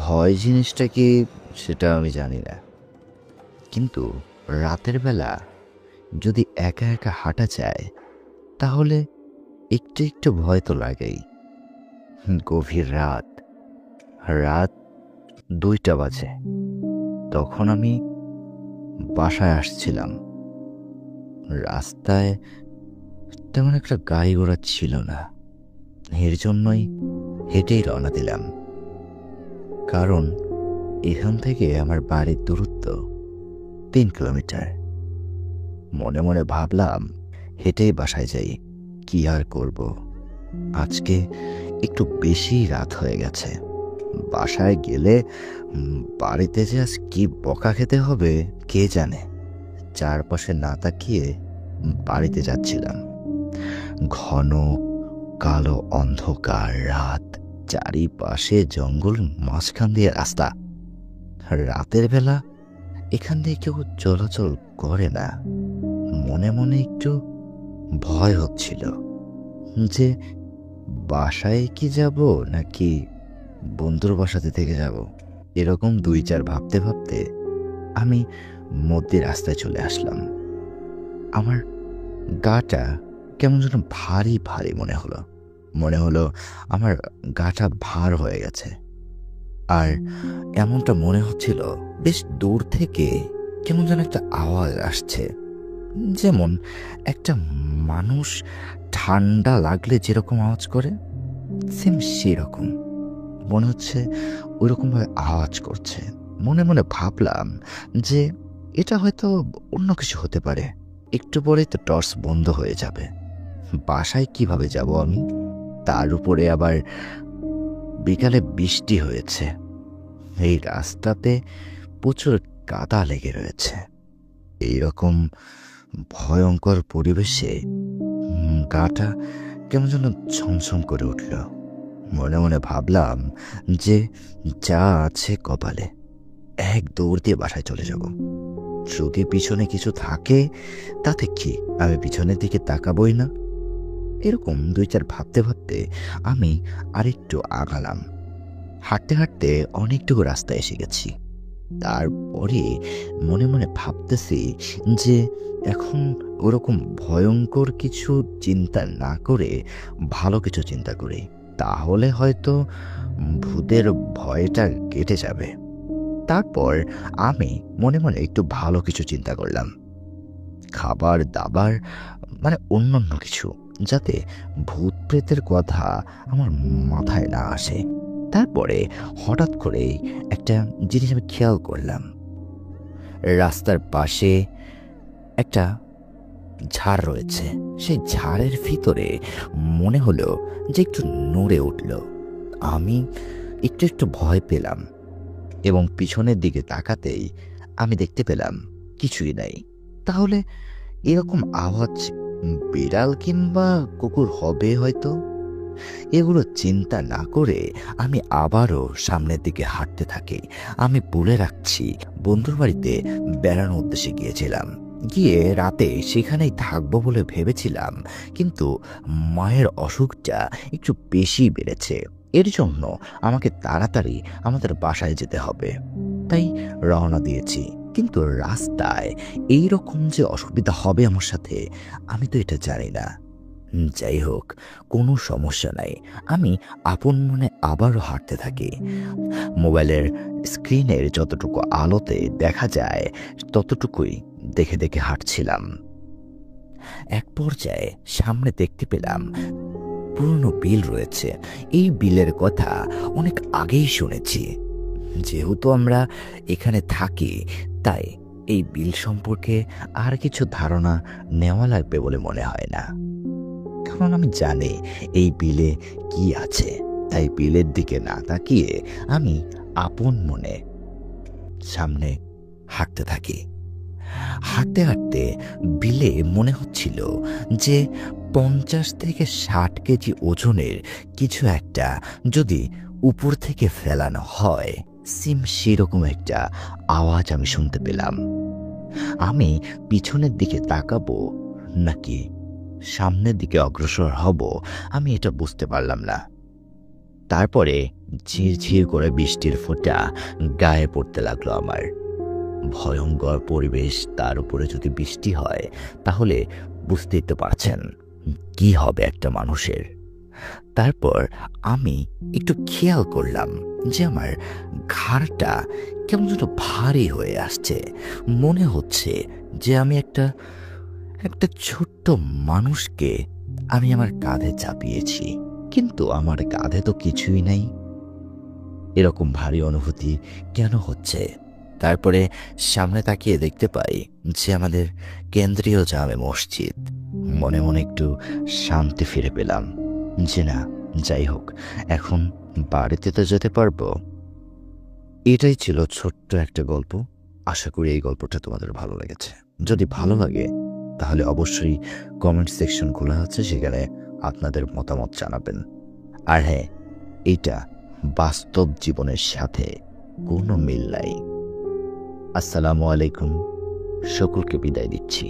ভয় জিনিসটা কি সেটা আমি জানি না, কিন্তু রাতের বেলা যদি একা একা হাঁটা যায় তাহলে একটু একটু ভয় তো লাগেই। গভীর রাত, রাত 2টা বাজে। তখন আমি বাসায় আসছিলাম। রাস্তায় তেমন একটা গাড়ি ঘোড়া ছিল না, এর জন্যই হেঁটেই রওনা দিলাম। কারণ এখান থেকে আমার বাড়ির দূরত্ব 3 কিলোমিটার। মনে মনে ভাবলাম হেঁটেই বাসায় যাই, কি আর করব। আজকে একটু বেশি রাত হয়ে গেছে। বাসায় গেলে বাড়িতে যে আজ কি বকা খেতে হবে কে জানে। চারপাশে না তাকিয়ে বাড়িতে যাচ্ছিলাম। ঘন কালো অন্ধকার রাত, চারিপাশে জঙ্গল, মাঝখান দিয়ে রাস্তা। রাতের বেলা এখান দিয়ে কেউ চলাচল করে না। মনে মনে একটু ভয় হচ্ছিল যে বাসায় কি যাব নাকি বন্ধুর বাসাতে থেকে যাব। এরকম 2-4 ভাবতে ভাবতে আমি মধ্যে রাস্তায় চলে আসলাম। আমার গাটা কেমন যেন ভারী ভারী মনে হলো আমার গাটা ভার হয়ে গেছে। আর এমনটা মনে হচ্ছিল বেশ দূর থেকে কেমন যেন একটা আওয়াজ আসছে, যেমন একটা মানুষ ঠান্ডা লাগলে যেরকম আওয়াজ করে সেম সেরকম মনে হচ্ছে। ওইরকমভাবে আওয়াজ করছে। মনে মনে ভাবলাম যে এটা হয়তো অন্য কিছু হতে পারে। একটু পরেই তো টর্চ বন্ধ হয়ে যাবে, বাসায় কিভাবে যাব আমি। তার উপরে আবার বিকালে বৃষ্টি হয়েছে, এই রাস্তাতে প্রচুর কাদা লেগে রয়েছে। এইরকম ভয়ঙ্কর পরিবেশে গাটা কেমন যেন ছমছম করে উঠল। মনে মনে ভাবলাম যে যা আছে কপালে, এক দৌড় দিয়ে বাসায় চলে যাব। যদি পিছনে কিছু থাকে তাতে কি, আমি পিছনের দিকে তাকাবই না। এরকম 2-4 ভাবতে ভাবতে আমি আরেকটু আগালাম। হাঁটতে হাঁটতে অনেকটুকু রাস্তায় এসে গেছি। তারপরে মনে মনে ভাবতেছি যে এখন ওরকম ভয়ঙ্কর কিছু চিন্তা না করে ভালো কিছু চিন্তা করি, তাহলে হয়তো ভূতের ভয়টা কেটে যাবে। তারপর আমি মনে মনে একটু ভালো কিছু চিন্তা করলাম, খাবার দাবার, মানে অন্যান্য কিছু, যাতে ভূত প্রেতের কথা আমার মাথায় না আসে। তারপরে হঠাৎ করে একটা জিনিস আমি খেয়াল করলাম। রাস্তার পাশে একটা ঝাড় রয়েছে, সেই ঝাড়ের ভিতরে মনে হলো যে একটু নড়ে উঠল। আমি একটু একটু ভয় পেলাম এবং পিছনের দিকে তাকাতেই আমি দেখতে পেলাম কিছুই নাই। তাহলে এরকম আওয়াজ বিড়াল কিংবা কুকুর হবে হয়তো। এগুলো চিন্তা না করে আমি আবারও সামনের দিকে হাঁটতে থাকি। আমি বলে রাখছি, বন্ধুর বাড়িতে বেড়ানোর উদ্দেশ্যে গিয়েছিলাম। গিয়ে রাতে সেখানেই থাকবো বলে ভেবেছিলাম, কিন্তু মায়ের অসুখটা একটু বেশি বেড়েছে। এর জন্য আমাকে তাড়াতাড়ি আমাদের বাসায় যেতে হবে। তাই রওনা দিয়েছি, কিন্তু রাস্তায় এই রকম যে অসুবিধা হবে আমার সাথে আমি তো এটা জানি না। যাই হোক, কোনো সমস্যা নাই। আমি আপন মনে আবারও হাঁটতে থাকি। মোবাইলের স্ক্রিনের যতটুকু আলোতে দেখা যায় ততটুকুই দেখে দেখে হাঁটছিলাম। এক পর্যায়ে সামনে দেখতে পেলাম পুরনো বিল রয়েছে। এই বিলের কথা অনেক আগেই শুনেছি। যেহেতু আমরা এখানে থাকি, তাই এই বিল সম্পর্কে আর কিছু ধারণা নেওয়া লাগবে বলে মনে হয় না। কারণ আমি জানি এই বিলে কি আছে। তাই বিলের দিকে না তাকিয়ে আমি আপন মনে সামনে হাঁটতে থাকি। হাঁটতে হাঁটতে বিলে মনে হচ্ছিল যে 50 থেকে 60 কেজি ওজনের কিছু একটা যদি উপর থেকে ফেলানো হয়, সিম সেরকম একটা আওয়াজ আমি শুনতে পেলাম। আমি পিছনের দিকে তাকাবো নাকি সামনের দিকে অগ্রসর হব আমি এটা বুঝতে পারলাম না। তারপরে ঝিরঝির করে বৃষ্টির ফোঁটা গায়ে পড়তে লাগলো আমার। ভয়ঙ্কর পরিবেশ, তার উপরে যদি বৃষ্টি হয় তাহলে বুঝতেই তো পারছেন কি হবে একটা মানুষের। তারপর আমি একটু খেয়াল করলাম যে আমার ঘাড়টা কেমন যেন ভারী হয়ে আসছে। মনে হচ্ছে যে আমি একটা একটা ছোট্ট মানুষকে আমি আমার কাঁধে চাপিয়েছি, কিন্তু আমার কাঁধে তো কিছুই নেই। এরকম ভারী অনুভূতি কেন হচ্ছে? তারপরে সামনে তাকিয়ে দেখতে পাই যে আমাদের কেন্দ্রীয় জামে মসজিদ। মনে মনে একটু শান্তি ফিরে পেলাম যে না, যাই হোক, এখন বাড়িতে তো যেতে পারবো। এটাই ছিল ছোট্ট একটা গল্প। আশা করি এই গল্পটা তোমাদের ভালো লেগেছে। যদি ভালো লাগে তাহলে অবশ্যই কমেন্ট সেকশন খোলা আছে, সেখানে আপনাদের মতামত জানাবেন। আর হ্যাঁ, এইটা বাস্তব জীবনের সাথে কোনো মিল নাই। আসসালামু আলাইকুম, সকলকে বিদায় দিচ্ছি।